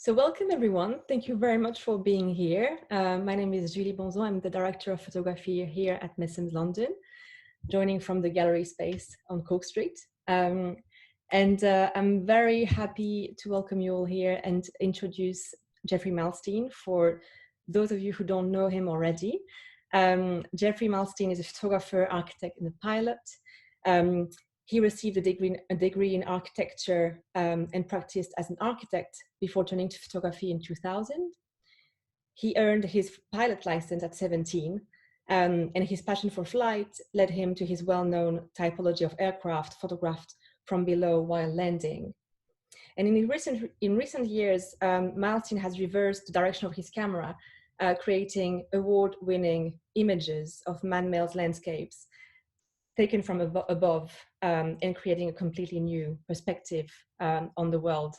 So welcome everyone. Thank you very much for being here. My name is Julie Bonzon. I'm the Director of Photography here at Messens London, joining from the gallery space on Cork Street. I'm very happy to welcome you all here and introduce Jeffrey Milstein for those of you who don't know him already. Jeffrey Milstein is a photographer, architect, and a pilot. He received a degree in architecture and practiced as an architect before turning to photography in 2000. He earned his pilot license at 17, and his passion for flight led him to his well-known typology of aircraft photographed from below while landing. And in recent years, Milstein has reversed the direction of his camera, creating award-winning images of man-made landscapes taken from above and creating a completely new perspective on the world.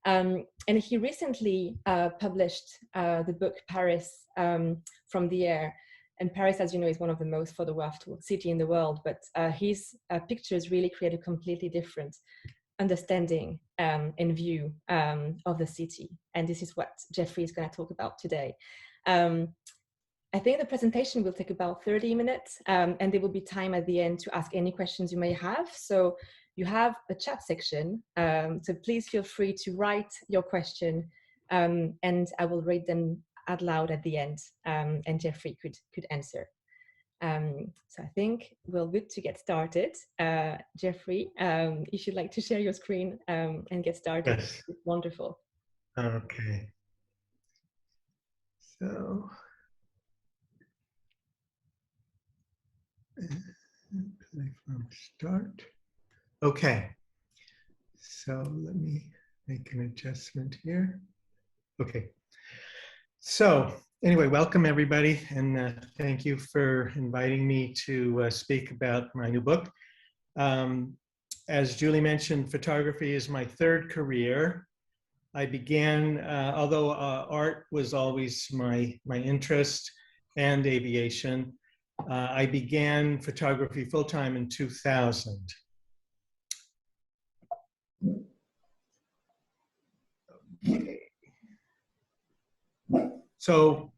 And he recently published the book Paris from the Air. And Paris, as you know, is one of the most photographed cities in the world, but his pictures really create a completely different understanding and view of the city. And this is what Jeffrey is going to talk about today. I think the presentation will take about 30 minutes and there will be time at the end to ask any questions you may have. So you have a chat section, so please feel free to write your question and I will read them out loud at the end and Jeffrey could answer. So I think we're good to get started. Jeffrey, if you'd like to share your screen and get started, Yes. Wonderful. Okay. So, play from start. Okay. So let me make an adjustment here. Okay. So anyway, welcome everybody, and thank you for inviting me to speak about my new book. As Julie mentioned, photography is my third career. I began, although art was always my interest and aviation, I began photography full-time in 2000. Okay. So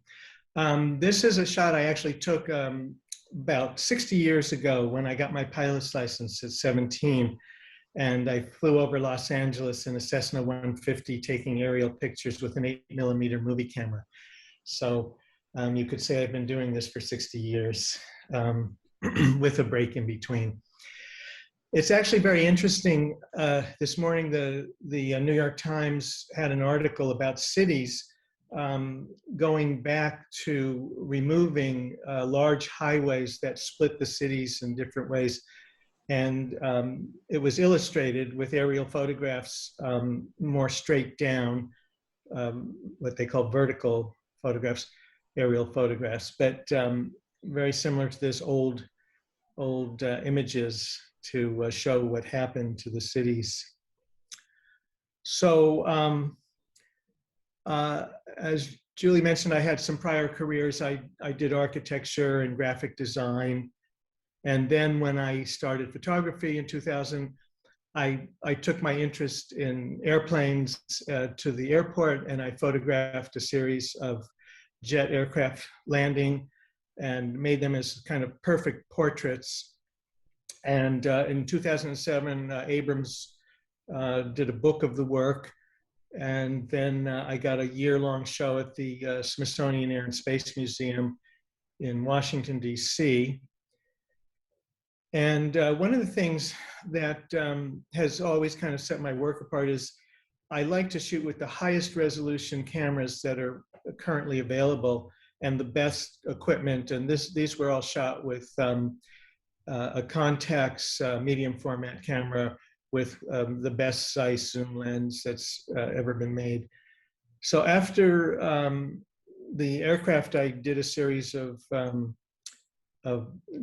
this is a shot I actually took about 60 years ago when I got my pilot's license at 17. And I flew over Los Angeles in a Cessna 150 taking aerial pictures with an 8mm movie camera. So you could say I've been doing this for 60 years with a break in between. It's actually very interesting. This morning, the New York Times had an article about cities going back to removing large highways that split the cities in different ways. And it was illustrated with aerial photographs, more straight down, what they call vertical photographs, aerial photographs, but very similar to this old images to show what happened to the cities. So as Julie mentioned, I had some prior careers. I did architecture and graphic design. And then when I started photography in 2000, I took my interest in airplanes to the airport, and I photographed a series of jet aircraft landing and made them as kind of perfect portraits. And in 2007, Abrams did a book of the work. And then I got a year-long show at the Smithsonian Air and Space Museum in Washington, DC. And one of the things that has always kind of set my work apart is I like to shoot with the highest resolution cameras that are currently available and the best equipment. And these were all shot with a Contax medium format camera with the best size zoom lens that's ever been made. So after the aircraft, I did a series of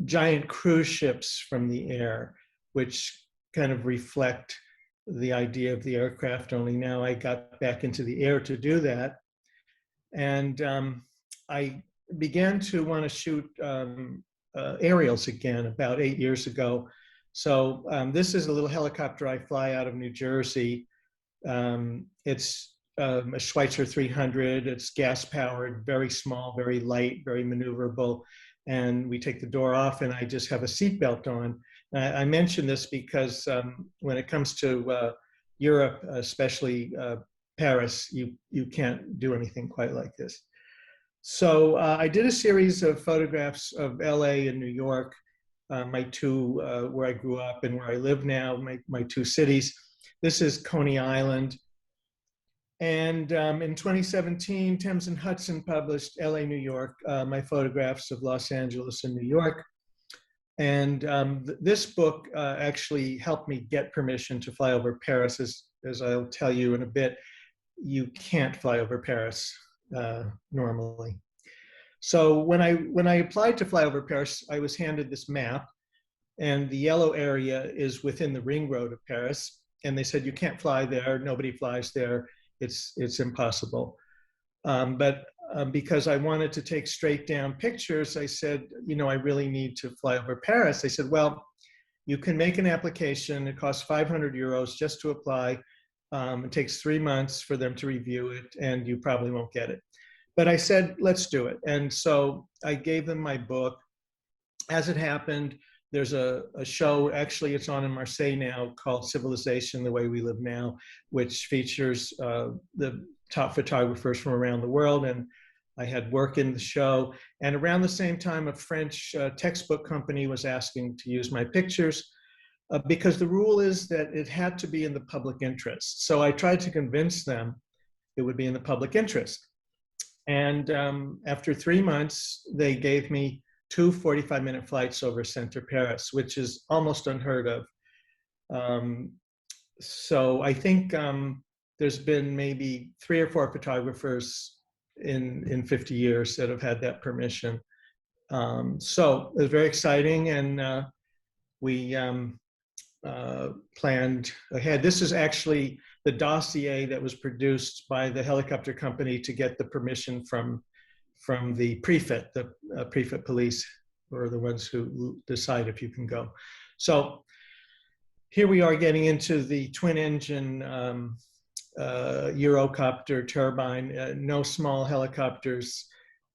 giant cruise ships from the air, which kind of reflect the idea of the aircraft, only now I got back into the air to do that. And I began to want to shoot aerials again about 8 years ago. So this is a little helicopter I fly out of New Jersey. It's a Schweitzer 300. It's gas powered, very small, very light, very maneuverable. And we take the door off and I just have a seatbelt on. I mention this because when it comes to Europe, especially Paris, you can't do anything quite like this. So I did a series of photographs of LA and New York, my two, where I grew up and where I live now, my two cities. This is Coney Island. And in 2017, Thames and Hudson published LA, New York, my photographs of Los Angeles and New York. And this book actually helped me get permission to fly over Paris. As I'll tell you in a bit, you can't fly over Paris normally. So when I applied to fly over Paris, I was handed this map, and the yellow area is within the ring road of Paris. And they said, you can't fly there, nobody flies there, it's impossible. But because I wanted to take straight down pictures, I said, you know, I really need to fly over Paris. They said, well, you can make an application, it costs 500 euros just to apply. It takes 3 months for them to review it, and you probably won't get it. But I said, let's do it. And so I gave them my book. As it happened, there's a show, actually it's on in Marseille now, called Civilization, the Way We Live Now, which features the top photographers from around the world. And I had work in the show. And around the same time, a French textbook company was asking to use my pictures because the rule is that it had to be in the public interest. So I tried to convince them it would be in the public interest. And after 3 months, they gave me 2 45-minute flights over Center Paris, which is almost unheard of. So I think there's been maybe 3 or 4 photographers in 50 years that have had that permission. So it was very exciting, and we planned ahead. This is actually the dossier that was produced by the helicopter company to get the permission from the prefect. The prefect police are the ones who decide if you can go. So here we are getting into the twin engine Eurocopter turbine, no small helicopters.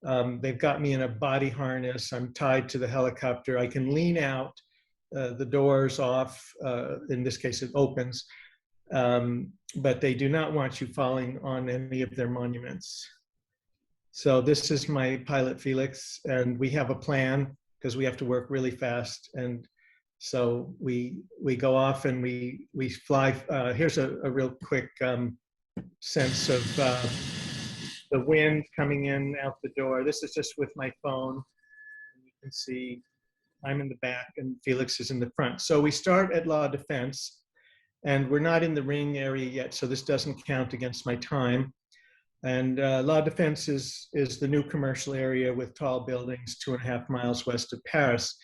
They've got me in a body harness. I'm tied to the helicopter. I can lean out, the doors off. In this case, it opens. But they do not want you falling on any of their monuments. So this is my pilot, Felix, and we have a plan because we have to work really fast. And so we go off and we fly. Here's a real quick sense of the wind coming in out the door. This is just with my phone. You can see I'm in the back and Felix is in the front. So we start at La Défense, and we're not in the ring area yet, so this doesn't count against my time. And La Défense is the new commercial area with tall buildings 2.5 miles west of Paris.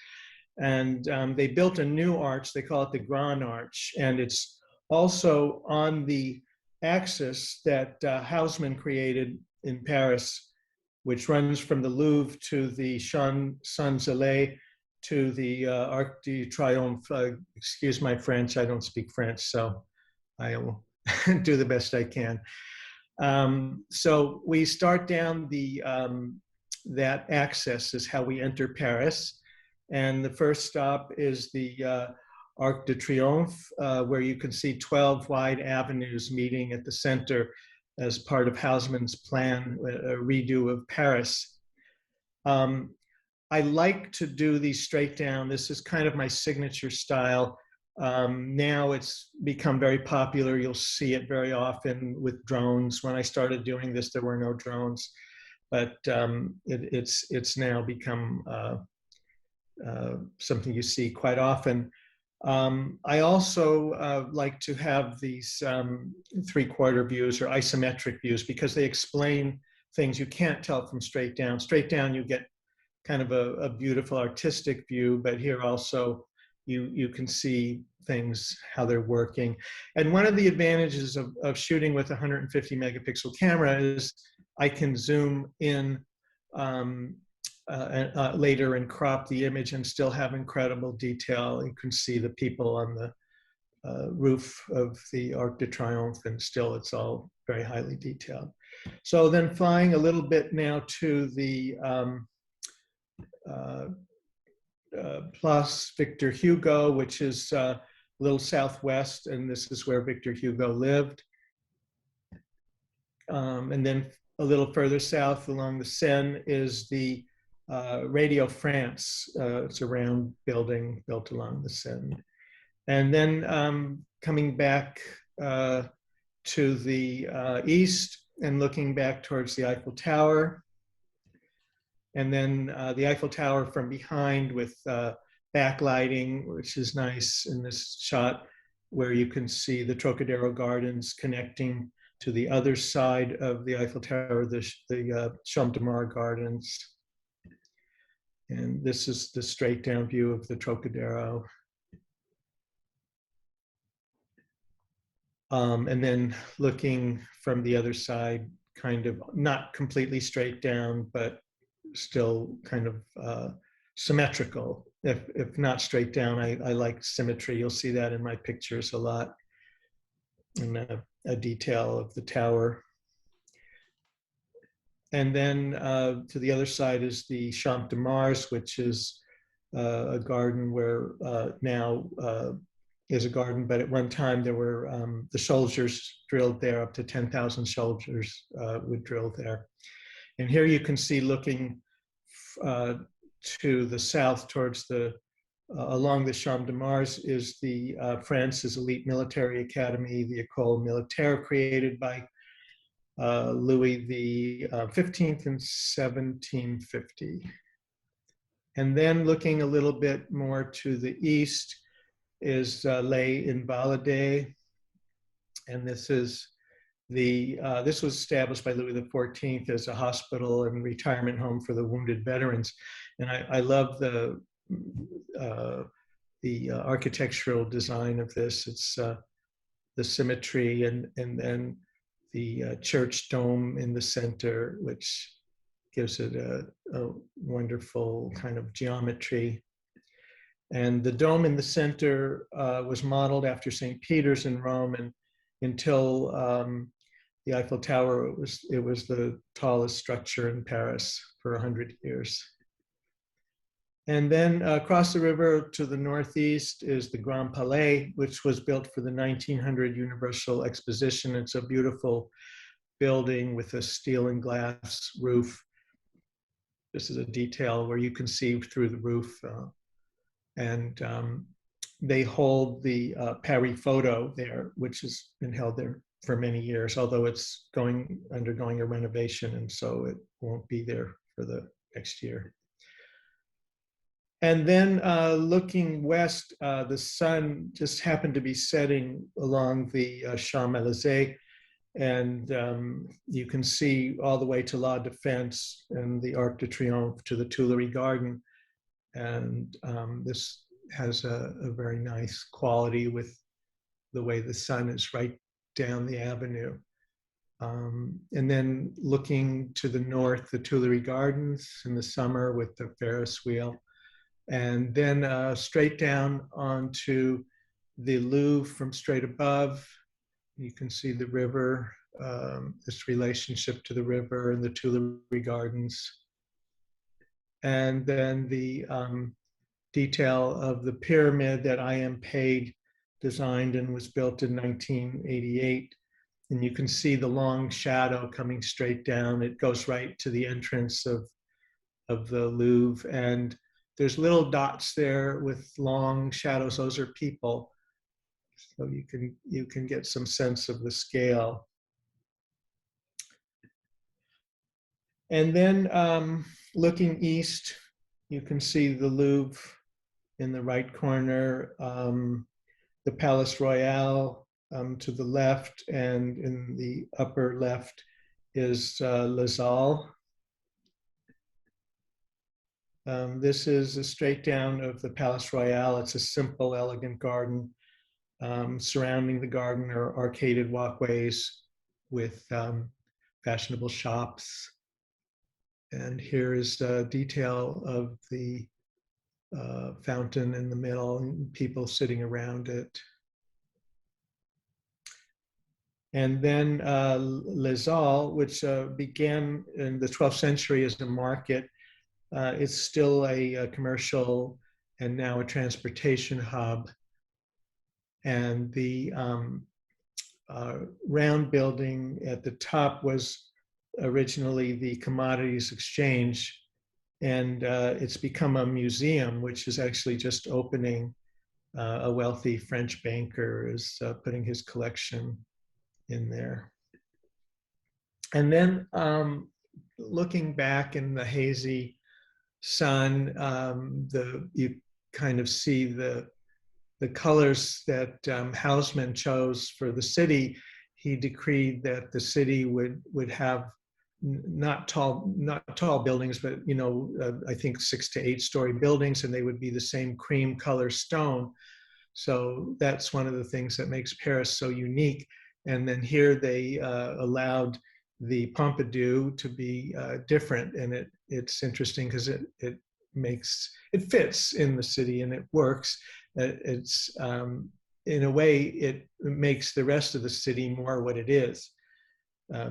And they built a new arch, they call it the Grand Arch, and it's also on the axis that Haussmann created in Paris, which runs from the Louvre to the Champs-Élysées to the Arc de Triomphe. Excuse my French, I don't speak French, so I will do the best I can. So we start down that axis is how we enter Paris. And the first stop is the Arc de Triomphe, where you can see 12 wide avenues meeting at the center as part of Haussmann's plan, a redo of Paris. I like to do these straight down. This is kind of my signature style. Now it's become very popular. You'll see it very often with drones. When I started doing this, there were no drones, but it's now become something you see quite often. I also like to have these 3/4 views or isometric views because they explain things you can't tell from straight down. Straight down, you get kind of a beautiful artistic view, but here also you can see things, how they're working. And one of the advantages of shooting with a 150 megapixel camera is I can zoom in later and crop the image and still have incredible detail. You can see the people on roof of the Arc de Triomphe, and still it's all very highly detailed. So then flying a little bit now to the Place Victor Hugo, which is a little southwest, and this is where Victor Hugo lived. And then a little further south along the Seine is the Radio France. It's a round building built along the Seine. And then coming back to the east and looking back towards the Eiffel Tower. And then the Eiffel Tower from behind with backlighting, which is nice in this shot, where you can see the Trocadero Gardens connecting to the other side of the Eiffel Tower, the Champ de Mars Gardens. And this is the straight down view of the Trocadero. And then looking from the other side, kind of not completely straight down, but still kind of symmetrical. If not straight down, I like symmetry. You'll see that in my pictures a lot, and a detail of the tower. And then to the other side is the Champ de Mars, which is a garden where now is a garden, but at one time there were the soldiers drilled there. Up to 10,000 soldiers would drill there. And here you can see, looking to the south towards the along the Champ de Mars, is the France's elite military academy, the École Militaire, created by Louis the 15th in 1750. And then looking a little bit more to the east is Les Invalides, and this is this was established by Louis XIV as a hospital and retirement home for the wounded veterans. And I love the architectural design of this. It's the symmetry, and then the church dome in the center, which gives it a wonderful kind of geometry. And the dome in the center was modeled after St. Peter's in Rome, and until the Eiffel Tower, it was the tallest structure in Paris for 100 years. And then across the river to the northeast is the Grand Palais, which was built for the 1900 Universal Exposition. It's a beautiful building with a steel and glass roof. This is a detail where you can see through the roof. And they hold the Paris Photo there, which has been held there for many years, although it's undergoing a renovation, and so it won't be there for the next year. And then looking west, the sun just happened to be setting along the Champs-Élysées, and you can see all the way to La Défense and the Arc de Triomphe to the Tuileries Garden. And this has a very nice quality with the way the sun is right down the avenue. And then looking to the north, the Tuileries Gardens in the summer with the Ferris wheel. And then straight down onto the Louvre from straight above. You can see the river, this relationship to the river and the Tuileries Gardens. And then the detail of the pyramid that I.M. Pei designed and was built in 1988. And you can see the long shadow coming straight down. It goes right to the entrance of the Louvre. And there's little dots there with long shadows. Those are people. So you can get some sense of the scale. And then looking east, you can see the Louvre in the right corner, the Palace Royal to the left, and in the upper left is Les Halles. This is a straight down of the Palace Royal. It's a simple, elegant garden. Surrounding the garden are arcaded walkways with fashionable shops. And here is a detail of the fountain in the middle and people sitting around it. And then Les Halles, which began in the 12th century as a market, it's still a commercial and now a transportation hub. And the round building at the top was originally the Commodities Exchange, and it's become a museum, which is actually just opening. A wealthy French banker is putting his collection in there. And then looking back in the hazy sun, you kind of see the colors that Haussmann chose for the city. He decreed that the city would have not tall buildings, but I think 6 to 8 story buildings, and they would be the same cream color stone. So that's one of the things that makes Paris so unique. And then here they allowed the Pompidou to be different, and it's interesting because it fits in the city and it works. It's in a way it makes the rest of the city more what it is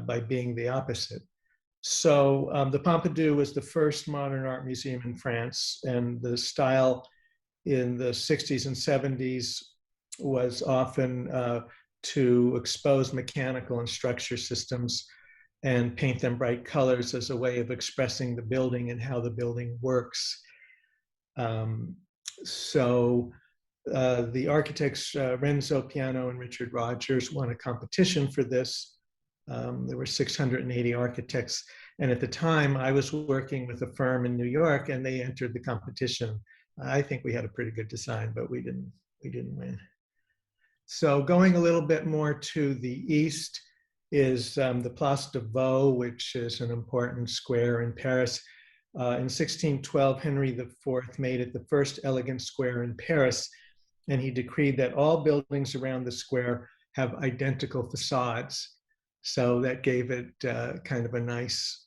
by being the opposite. So the Pompidou was the first modern art museum in France, and the style in the 60s and 70s was often to expose mechanical and structure systems and paint them bright colors as a way of expressing the building and how the building works. So the architects Renzo Piano and Richard Rogers won a competition for this. There were 680 architects. And at the time, I was working with a firm in New York, and they entered the competition. I think we had a pretty good design, but we didn't win. So going a little bit more to the east is the Place de Vaux, which is an important square in Paris. In 1612, Henry IV made it the first elegant square in Paris, and he decreed that all buildings around the square have identical facades. So that gave it kind of a nice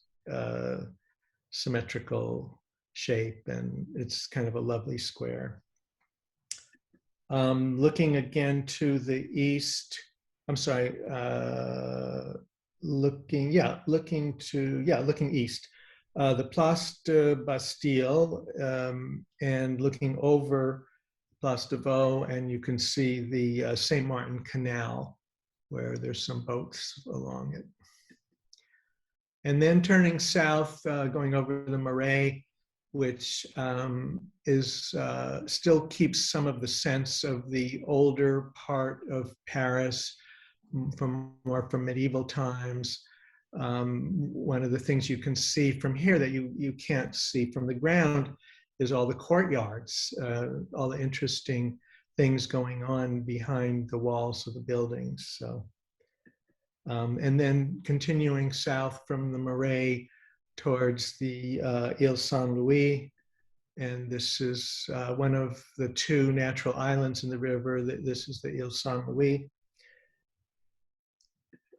symmetrical shape, and it's kind of a lovely square. Looking again to the east, I'm sorry, looking east, the Place de Bastille, and looking over Place de Vaux, and you can see the Saint Martin Canal, where there's some boats along it. And then turning south, going over the Marais, which still keeps some of the sense of the older part of Paris from medieval times. One of the things you can see from here that you can't see from the ground is all the courtyards, all the interesting things going on behind the walls of the buildings. So, and then continuing south from the Marais towards the Ile Saint-Louis, and this is one of the 2 natural islands in the river. This is the Ile Saint-Louis.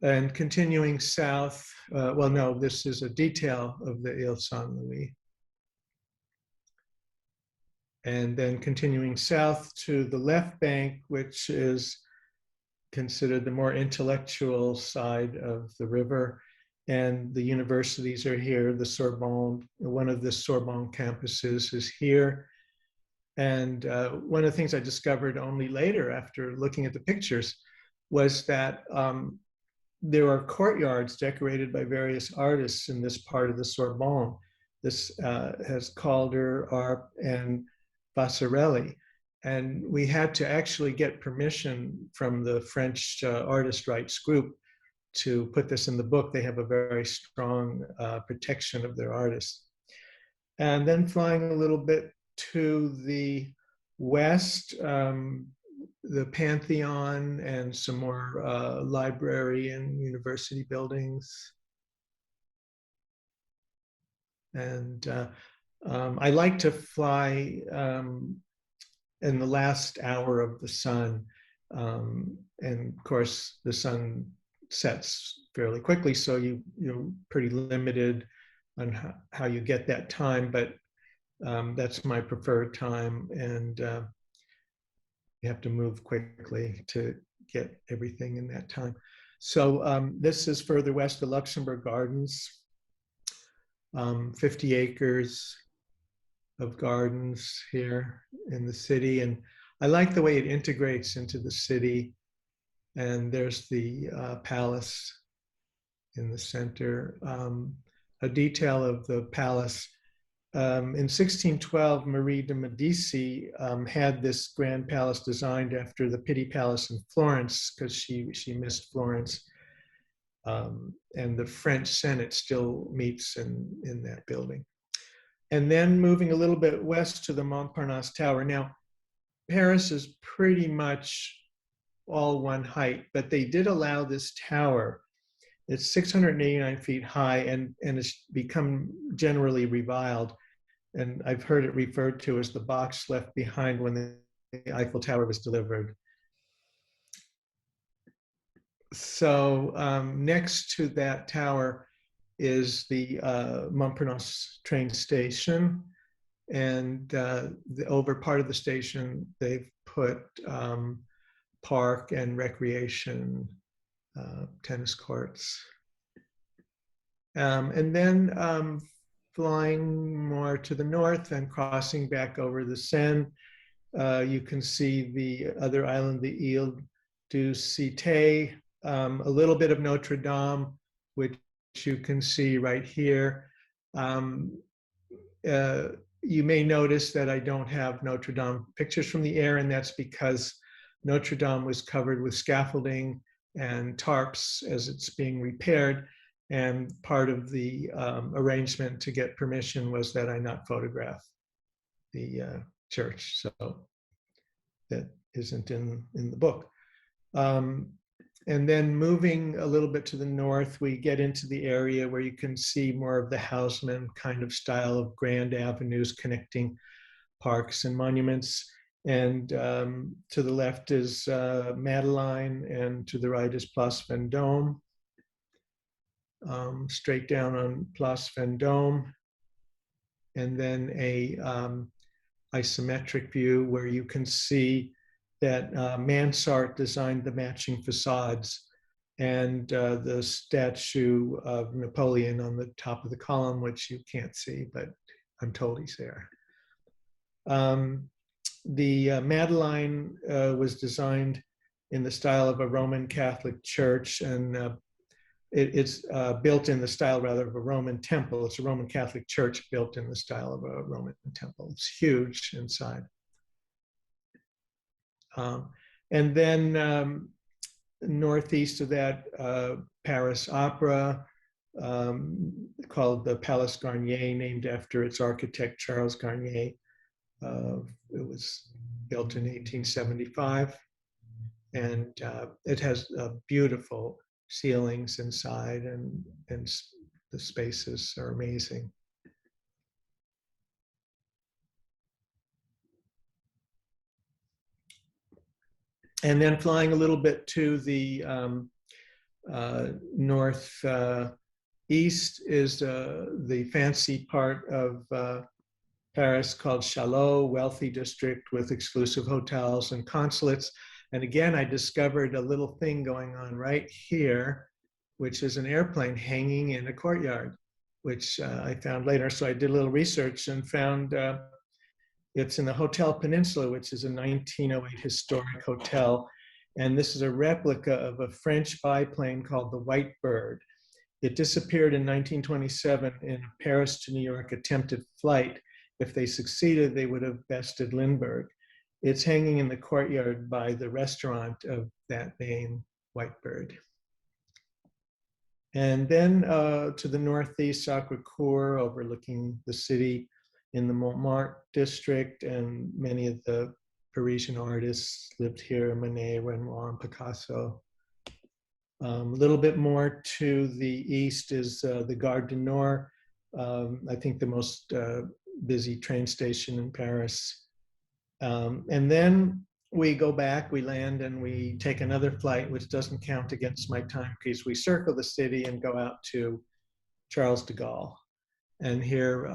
And continuing south, well, no, this is a detail of the Ile Saint-Louis. And then continuing south to the left bank, which is considered the more intellectual side of the river. And the universities are here. The Sorbonne, one of the Sorbonne campuses is here. And one of the things I discovered only later after looking at the pictures was that there are courtyards decorated by various artists in this part of the Sorbonne. This has Calder, Harper, and Vasarely. And we had to actually get permission from the French artist rights group to put this in the book. They have a very strong protection of their artists. And then flying a little bit to the west, the Pantheon and some more library and university buildings. And I like to fly in the last hour of the sun. And of course, the sun sets fairly quickly, so you're pretty limited on how you get that time, but that's my preferred time, and you have to move quickly to get everything in that time. So this is further west of Luxembourg Gardens, 50 acres of gardens here in the city. And I like the way it integrates into the city. And there's the palace in the center. A detail of the palace. In 1612, Marie de Medici had this grand palace designed after the Pitti Palace in Florence because she missed Florence. And the French Senate still meets in that building. And then moving a little bit west to the Montparnasse Tower. Now, Paris is pretty much all one height, but they did allow this tower. It's 689 feet high and it's become generally reviled. And I've heard it referred to as the box left behind when the Eiffel Tower was delivered. So next to that tower is the Montparnasse train station. And the over part of the station, they've put park and recreation, tennis courts. And then flying more to the north and crossing back over the Seine, you can see the other island, the Ile du Cité, a little bit of Notre Dame, which you can see right here. You may notice that I don't have Notre Dame pictures from the air, and that's because Notre Dame was covered with scaffolding and tarps as it's being repaired. And part of the arrangement to get permission was that I not photograph the church. So that isn't in the book. And then moving a little bit to the north, we get into the area where you can see more of the Haussmann kind of style of grand avenues connecting parks and monuments. And to the left is Madeleine, and to the right is Place Vendôme. Straight down on Place Vendôme. And then a isometric view where you can see that Mansart designed the matching facades, and the statue of Napoleon on the top of the column, which you can't see, but I'm told he's there. The Madeleine was designed in the style of a Roman Catholic church, and it's built in the style, rather, of a Roman temple. It's a Roman Catholic church built in the style of a Roman temple. It's huge inside. And then northeast of that, Paris Opera, called the Palace Garnier, named after its architect, Charles Garnier. It was built in 1875. And it has beautiful ceilings inside, and the spaces are amazing. And then flying a little bit to the northeast is the fancy part of Paris called Chalot, wealthy district with exclusive hotels and consulates. And again, I discovered a little thing going on right here, which is an airplane hanging in a courtyard, which I found later. So I did a little research and found it's in the Hotel Peninsula, which is a 1908 historic hotel. And this is a replica of a French biplane called the White Bird. It disappeared in 1927 in a Paris to New York attempted flight. If they succeeded, they would have bested Lindbergh. It's hanging in the courtyard by the restaurant of that name, White Bird. And then to the northeast, Sacré-Cœur, overlooking the city in the Montmartre district, and many of the Parisian artists lived here, Monet, Renoir, and Picasso. A little bit more to the east is the Gare du Nord, I think the most busy train station in Paris. And then we go back, we land, and we take another flight, which doesn't count against my time because we circle the city and go out to Charles de Gaulle. And here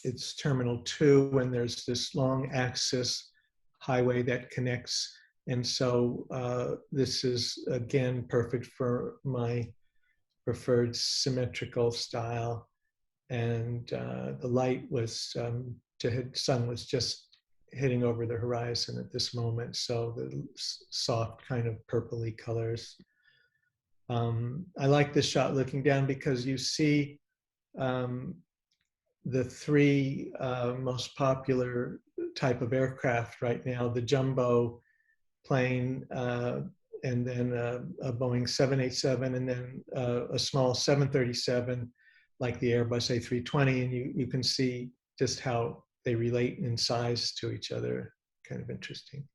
it's Terminal 2, and there's this long axis highway that connects And so this is, again, perfect for my preferred symmetrical style. And the light was, sun was just hitting over the horizon at this moment. So the soft kind of purpley colors. I like this shot looking down because you see the three most popular type of aircraft right now, the jumbo plane, and then a Boeing 787, and then a small 737, like the Airbus A320, and you can see just how they relate in size to each other. Kind of interesting.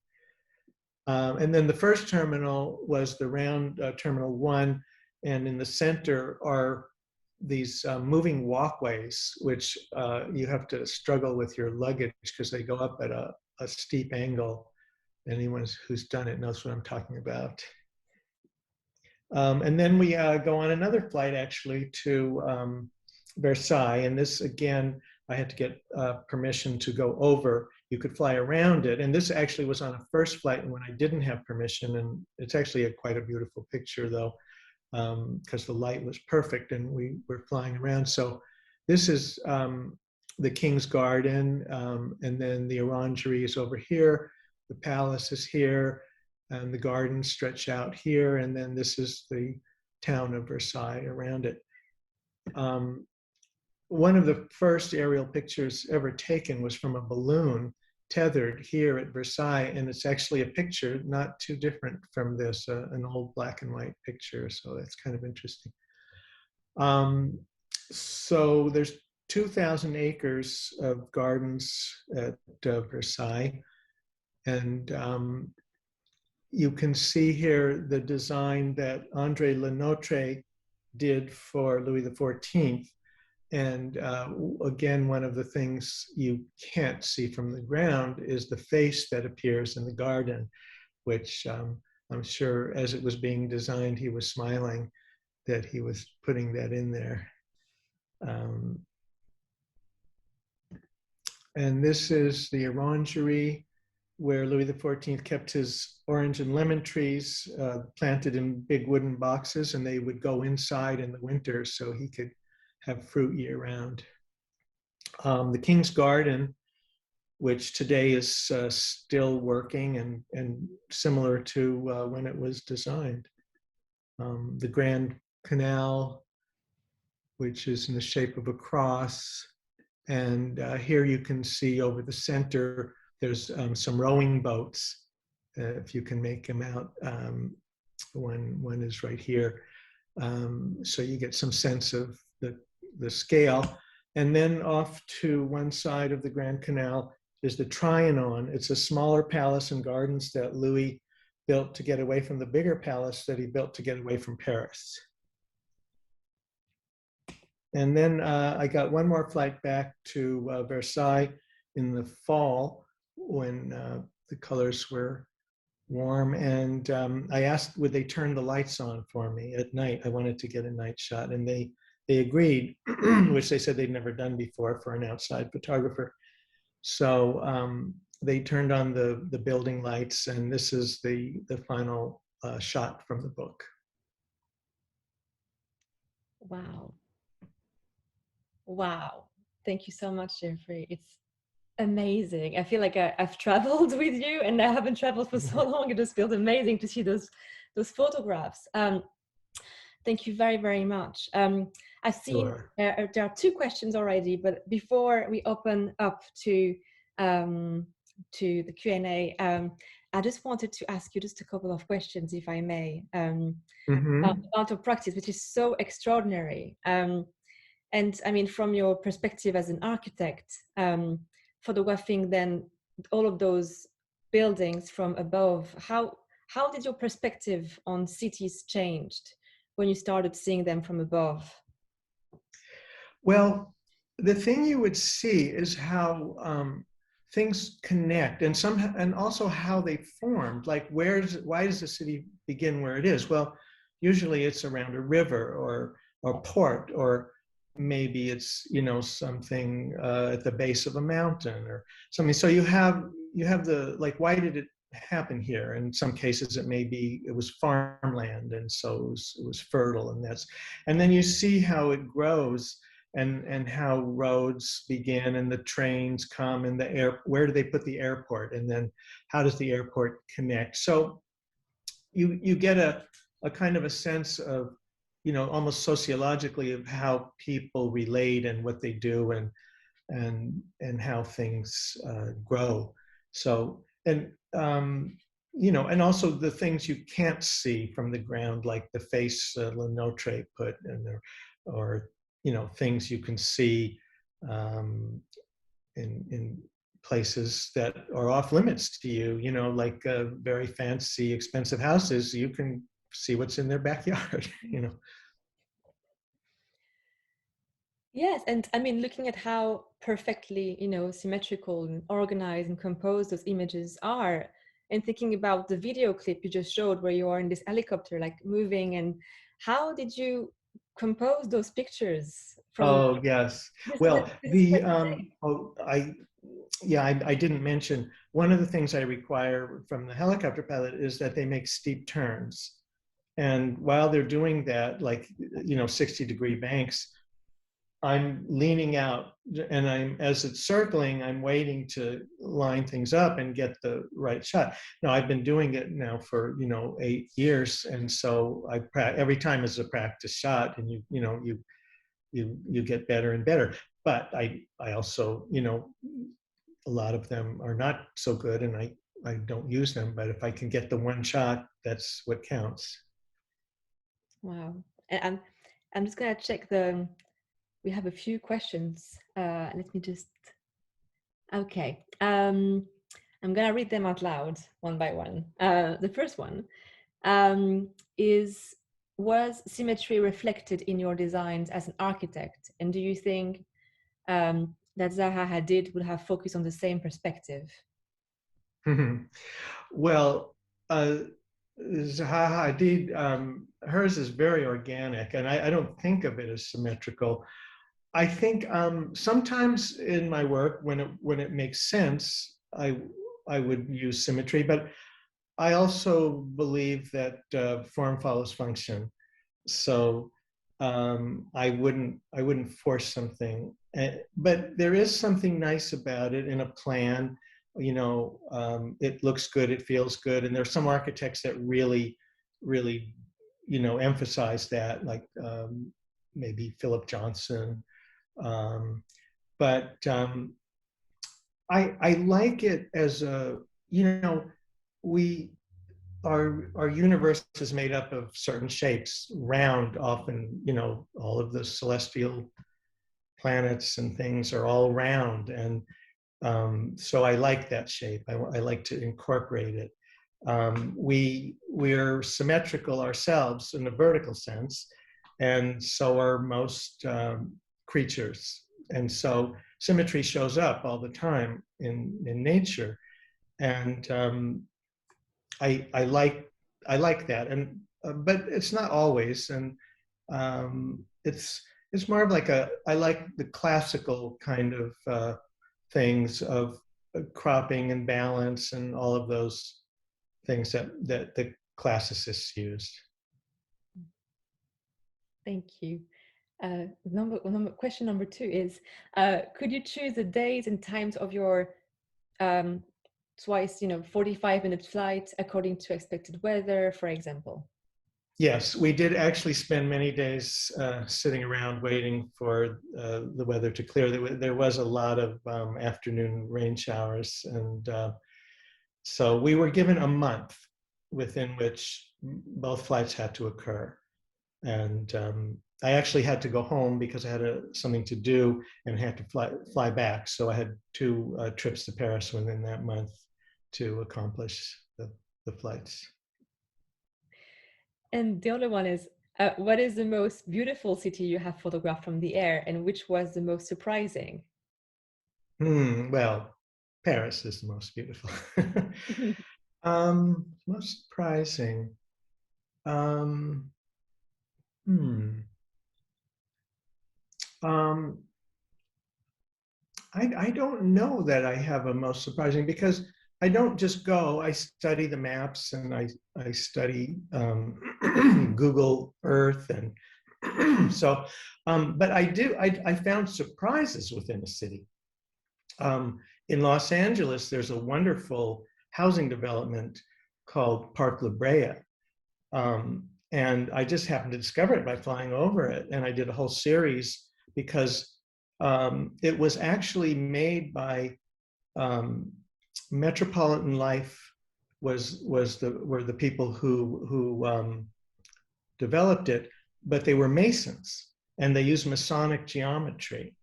And then the first terminal was the round Terminal 1, and in the center are these moving walkways, which you have to struggle with your luggage because they go up at a steep angle. Anyone who's done it knows what I'm talking about. And then we go on another flight actually to Versailles. And this, again, I had to get permission to go over. You could fly around it. And this actually was on a first flight when I didn't have permission. And it's actually quite a beautiful picture though, because the light was perfect and we were flying around. So this is the King's Garden. And then the orangery is over here. The palace is here, and the gardens stretch out here, and then this is the town of Versailles around it. One of the first aerial pictures ever taken was from a balloon tethered here at Versailles, and it's actually a picture not too different from this, an old black and white picture, so that's kind of interesting. So there's 2,000 acres of gardens at Versailles. And you can see here the design that André Lenotre did for Louis XIV. And again, one of the things you can't see from the ground is the face that appears in the garden, which I'm sure as it was being designed, he was smiling that he was putting that in there. And this is the orangery, where Louis XIV kept his orange and lemon trees planted in big wooden boxes, and they would go inside in the winter so he could have fruit year round. The King's Garden, which today is still working and similar to when it was designed. The Grand Canal, which is in the shape of a cross. And here you can see over the center, there's some rowing boats, if you can make them out. One is right here. So you get some sense of the scale. And then off to one side of the Grand Canal is the Trianon. It's a smaller palace and gardens that Louis built to get away from the bigger palace that he built to get away from Paris. And then I got one more flight back to Versailles in the fall, when the colors were warm, and I asked would they turn the lights on for me at night. I wanted to get a night shot, and they agreed, which they said they'd never done before for an outside photographer. So they turned on the building lights, and this is the final shot from the book. Wow. Wow. Thank you so much, Jeffrey. It's amazing. I feel like I've traveled with you, and I haven't traveled for so long. It just feels amazing to see those photographs. Thank you very, very much. I've seen Sure. there are two questions already, but before we open up to the Q&A, I just wanted to ask you just a couple of questions, if I may, about your practice, which is so extraordinary. And I mean, from your perspective as an architect, photographing then all of those buildings from above, how did your perspective on cities changed when you started seeing them from above? Well, the thing you would see is how things connect, and also how they formed. Like, why does the city begin where it is? Well, usually it's around a river or port, or maybe it's, you know, something at the base of a mountain or something. So you have the, like, why did it happen here. In some cases, it was farmland, and so it was fertile, and then you see how it grows, and how roads begin, and the trains come, and where do they put the airport, and then how does the airport connect? So you get a kind of a sense of, almost sociologically, of how people relate and what they do, and how things grow. So, and and also the things you can't see from the ground, like the face Lenotre put, or things you can see in places that are off limits to you. Like very fancy, expensive houses. You can see what's in their backyard. Yes, and I mean, looking at how perfectly, symmetrical and organized and composed those images are, and thinking about the video clip you just showed where you are in this helicopter, like moving, and how did you compose those pictures from Oh, yes. this, this, Well, this is quite insane. I didn't mention, one of the things I require from the helicopter pilot is that they make steep turns. And while they're doing that, like, 60-degree banks, I'm leaning out, and as it's circling, I'm waiting to line things up and get the right shot. Now, I've been doing it now for 8 years, and so every time is a practice shot, and you get better and better. But I also, a lot of them are not so good, and I don't use them. But if I can get the one shot, that's what counts. Wow. And I'm just gonna check we have a few questions. Let me just, okay. I'm gonna read them out loud one by one. The first one is, was symmetry reflected in your designs as an architect? And do you think that Zaha Hadid would have focused on the same perspective? Well, Zaha Hadid, hers is very organic, and I don't think of it as symmetrical. I think sometimes in my work, when it makes sense, I would use symmetry, but I also believe that form follows function. So I wouldn't force something, but there is something nice about it in a plan. It looks good, it feels good, and there's some architects that really, really, emphasize that, like maybe Philip Johnson. But I like it as we our universe is made up of certain shapes, round often. All of the celestial planets and things are all round, and so I like that shape. I like to incorporate it. We're symmetrical ourselves in a vertical sense, and so are most creatures. And so symmetry shows up all the time in nature, and I like that. And but it's not always, and it's more of like I like the classical kind of things of cropping and balance and all of those things that the classicists used. Thank you. Question number 2 is, could you choose the days and times of your twice, 45-minute flight according to expected weather, for example? Yes, we did actually spend many days sitting around waiting for the weather to clear. There was a lot of afternoon rain showers, and so we were given a month within which both flights had to occur. And I actually had to go home because I had something to do and had to fly back. So I had 2 trips to Paris within that month to accomplish the flights. And the other one is, what is the most beautiful city you have photographed from the air, and which was the most surprising? Well, Paris is the most beautiful. Most surprising. Um, hmm. I don't know that I have a most surprising, because I don't just go. I study the maps, and I study Google Earth, and so. But I found surprises within the city. In Los Angeles, there's a wonderful housing development called Park La Brea. And I just happened to discover it by flying over it. And I did a whole series because it was actually made by Metropolitan Life were the people who developed it, but they were Masons and they used Masonic geometry.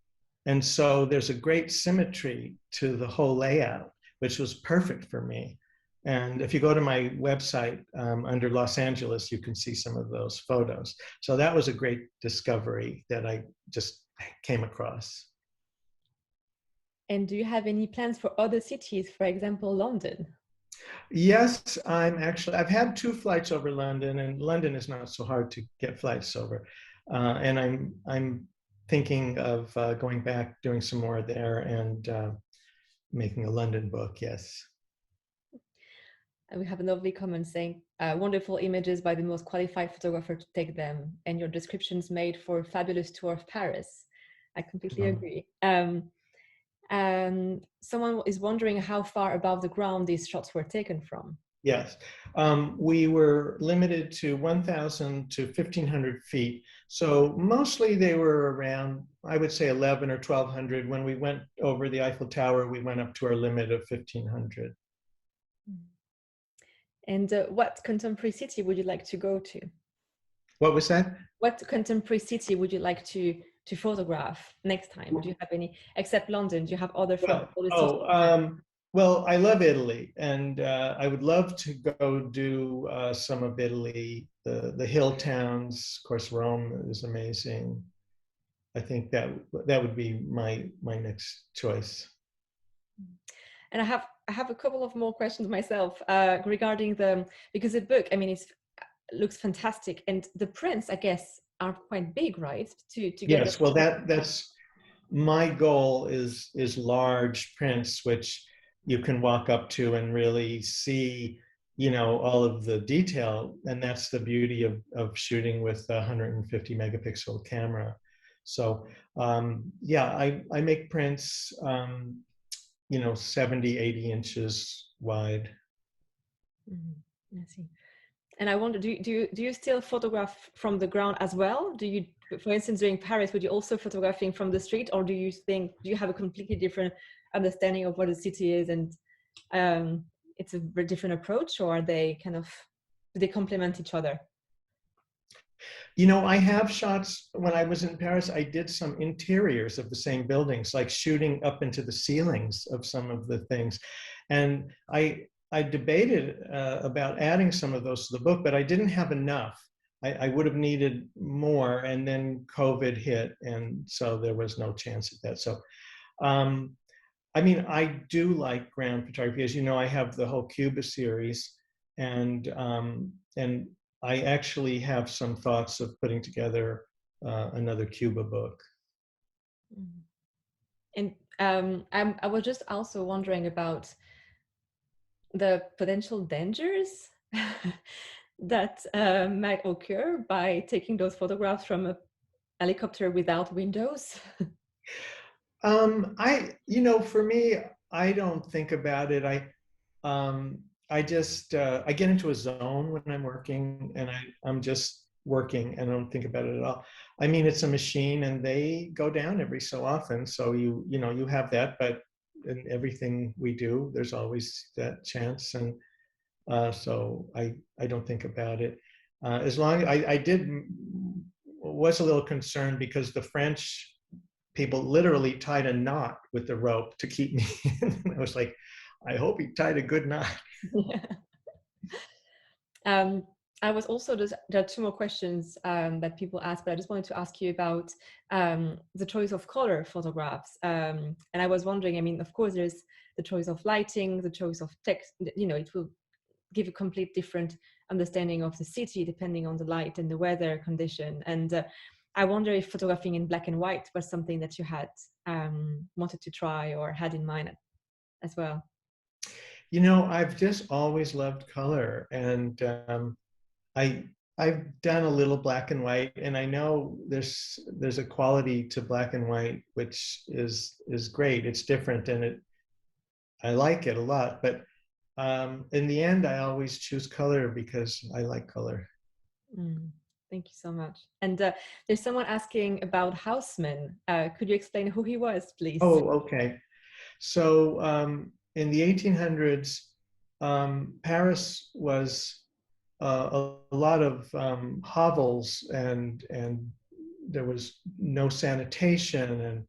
And so there's a great symmetry to the whole layout, which was perfect for me. And if you go to my website under Los Angeles, you can see some of those photos. So that was a great discovery that I just came across. And do you have any plans for other cities, for example, London? Yes, I've had 2 flights over London, and London is not so hard to get flights over. And I'm thinking of going back, doing some more there, and making a London book, yes. And we have a lovely comment saying, wonderful images by the most qualified photographer to take them, and your descriptions made for a fabulous tour of Paris. I completely agree. And someone is wondering how far above the ground these shots were taken from. Yes, we were limited to 1,000 to 1,500 feet. So mostly they were around, I would say 11 or 1,200. When we went over the Eiffel Tower, we went up to our limit of 1,500. And what contemporary city would you like to go to? What was that? What contemporary city would you like to photograph next time? Do you have any, except London, do you have other cities? Well, I love Italy, and I would love to go do some of Italy, the hill towns. Of course, Rome is amazing. I think that would be my next choice. And I have a couple of more questions myself regarding because the book, I mean, it looks fantastic, and the prints, I guess, are quite big, right? To get yes, well, that's my goal is large prints, which you can walk up to and really see, you know, all of the detail. And that's the beauty of shooting with a 150 megapixel camera. So yeah, I make prints, you know, 70, 80 inches wide. I see. And I wonder, do you still photograph from the ground as well? Do you, for instance, during Paris, would you also photographing from the street, or do you have a completely different understanding of what a city is, and it's a very different approach, or are they kind of, do they complement each other? You know, I have shots. When I was in Paris, I did some interiors of the same buildings, like shooting up into the ceilings of some of the things. And I debated about adding some of those to the book, but I didn't have enough. I would have needed more, and then COVID hit, and so there was no chance at that. So, I mean, I do like ground photography. As you know, I have the whole Cuba series, and I actually have some thoughts of putting together another Cuba book. And I was just also wondering about the potential dangers that might occur by taking those photographs from a helicopter without windows. You know, for me, I don't think about it. I just I get into a zone when I'm working, and I'm just working, and I don't think about it at all. I mean, it's a machine, and they go down every so often, so you know, you have that. But in everything we do, there's always that chance, and so I don't think about it. As long as I was a little concerned because the French people literally tied a knot with the rope to keep me in. I was like, I hope he tied a good knot. Yeah. I was also there are 2 more questions that people ask, but I just wanted to ask you about the choice of color photographs. And I was wondering, I mean, of course, there's the choice of lighting, the choice of text, you know, it will give a complete different understanding of the city depending on the light and the weather condition. And I wonder if photographing in black and white was something that you had wanted to try or had in mind as well. I've just always loved color, and I I've done a little black and white, and I know there's a quality to black and white which is great. It's different, and I like it a lot. But in the end, I always choose color because I like color. Mm, thank you so much. And there's someone asking about Haussmann. Could you explain who he was, please? Oh, okay. So in the 1800s, Paris was a lot of hovels, and there was no sanitation,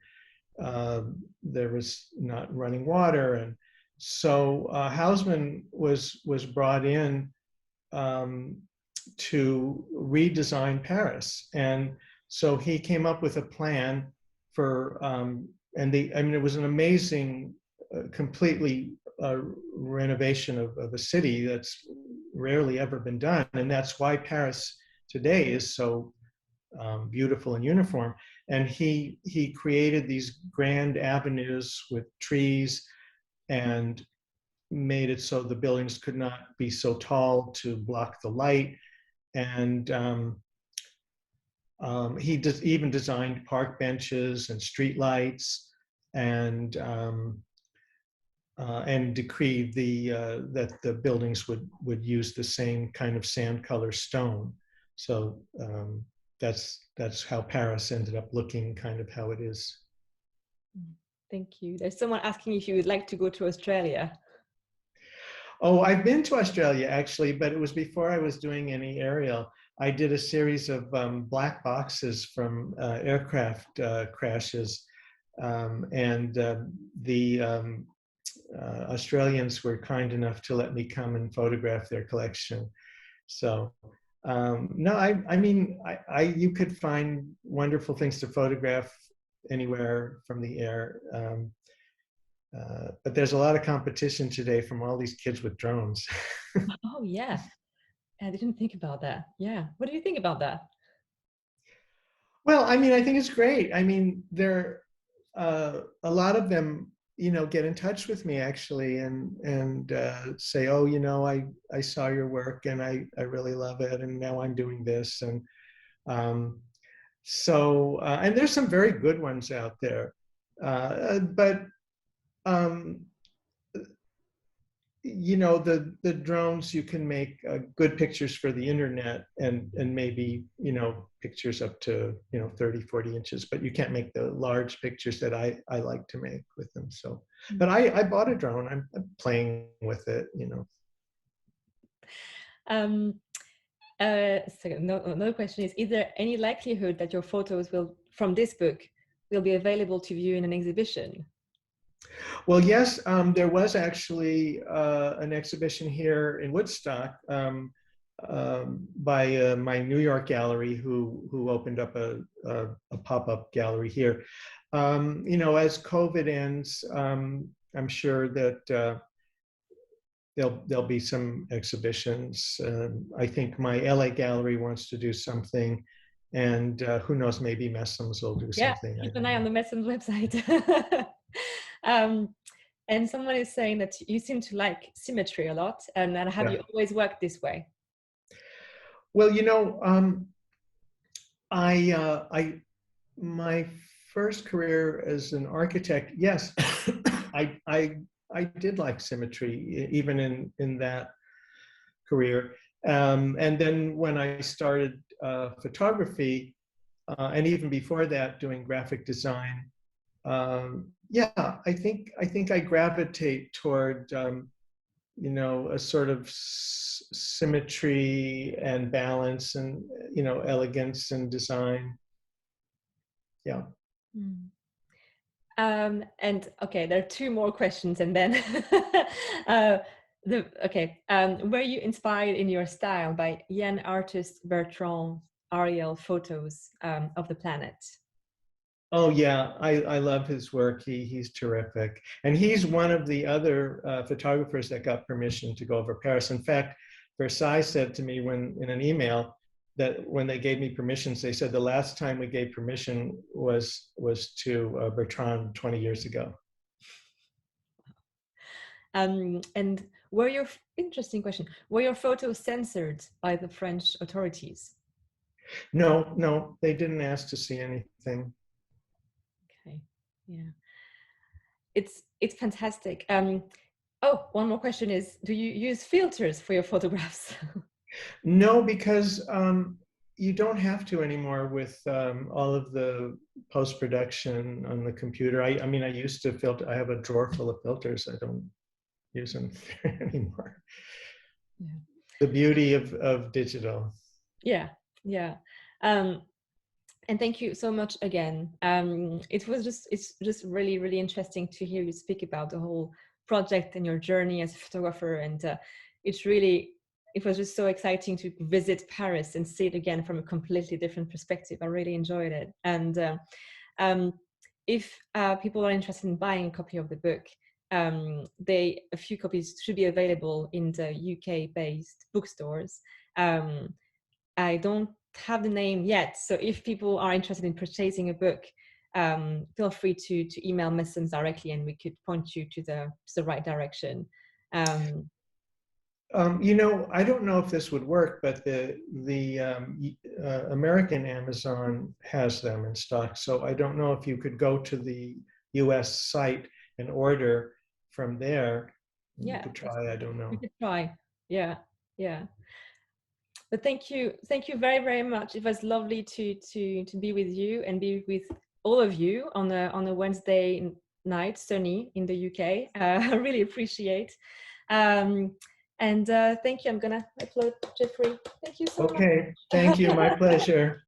and there was not running water, and so Haussmann was brought in um, to redesign Paris, and so he came up with a plan for I mean, it was an amazing, completely renovation of a city that's rarely ever been done, and that's why Paris today is so beautiful and uniform. And he created these grand avenues with trees and made it so the buildings could not be so tall to block the light. And he even designed park benches and street lights, and decreed that the buildings would use the same kind of sand color stone. So that's how Paris ended up looking kind of how it is. Thank you. There's someone asking if you would like to go to Australia. Oh, I've been to Australia actually, but it was before I was doing any aerial. I did a series of black boxes from aircraft crashes, and the Australians were kind enough to let me come and photograph their collection. So no, I mean, you could find wonderful things to photograph anywhere from the air. But there's a lot of competition today from all these kids with drones. Oh, yeah. I didn't think about that. Yeah. What do you think about that? Well, I mean, I think it's great. I mean, a lot of them, get in touch with me actually, and say, oh, I saw your work and I really love it, and now I'm doing this, and and there's some very good ones out there, but um, the drones, you can make good pictures for the internet, and maybe pictures up to 30, 40 inches, but you can't make the large pictures that I like to make with them. So but I bought a drone. I'm playing with it. Um, so another question is there any likelihood that your photos from this book will be available to view in an exhibition? Well, yes, there was actually an exhibition here in Woodstock by my New York gallery, who opened up a pop-up gallery here. As COVID ends, I'm sure that there'll be some exhibitions. I think my LA gallery wants to do something, and who knows, maybe Messams will do something. Yeah, keep an eye on the Messams website. And someone is saying that you seem to like symmetry a lot, and have you always worked this way? Well, my first career as an architect, yes, I did like symmetry even in that career, and then when I started photography, and even before that, doing graphic design. Yeah, I think I gravitate toward a sort of symmetry and balance, and elegance and design. Yeah. And okay, there are two more questions, and then were you inspired in your style by Jan artist Bertrand Ariel photos of the planet? Oh yeah, I love his work. He's terrific, and he's one of the other photographers that got permission to go over Paris. In fact, Versailles said to me in an email that when they gave me permissions, they said the last time we gave permission was to Bertrand 20 years ago. And interesting question, were your photos censored by the French authorities? No, no, they didn't ask to see anything. Okay, yeah. It's fantastic. Oh, one more question is, do you use filters for your photographs? No, because you don't have to anymore with all of the post-production on the computer. I mean, I used to filter, I have a drawer full of filters. I don't use them anymore. Yeah. The beauty of digital. Yeah, yeah. And thank you so much again. It's just really, really interesting to hear you speak about the whole project and your journey as a photographer. And it was just so exciting to visit Paris and see it again from a completely different perspective. I really enjoyed it. And if people are interested in buying a copy of the book, a few copies should be available in the UK-based bookstores. I don't have the name yet, so if people are interested in purchasing a book, feel free to email Messens directly, and we could point you to the right direction. You know, I don't know if this would work, but the American Amazon has them in stock. So I don't know if you could go to the US site and order from there. Yeah, you could try. I don't know. we could try. Yeah, yeah. But thank you very, very much. It was lovely to be with you and be with all of you on a Wednesday night, sunny in the UK. I really appreciate. And thank you. I'm gonna upload Jeffrey. Thank you so much. Okay, thank you. My pleasure.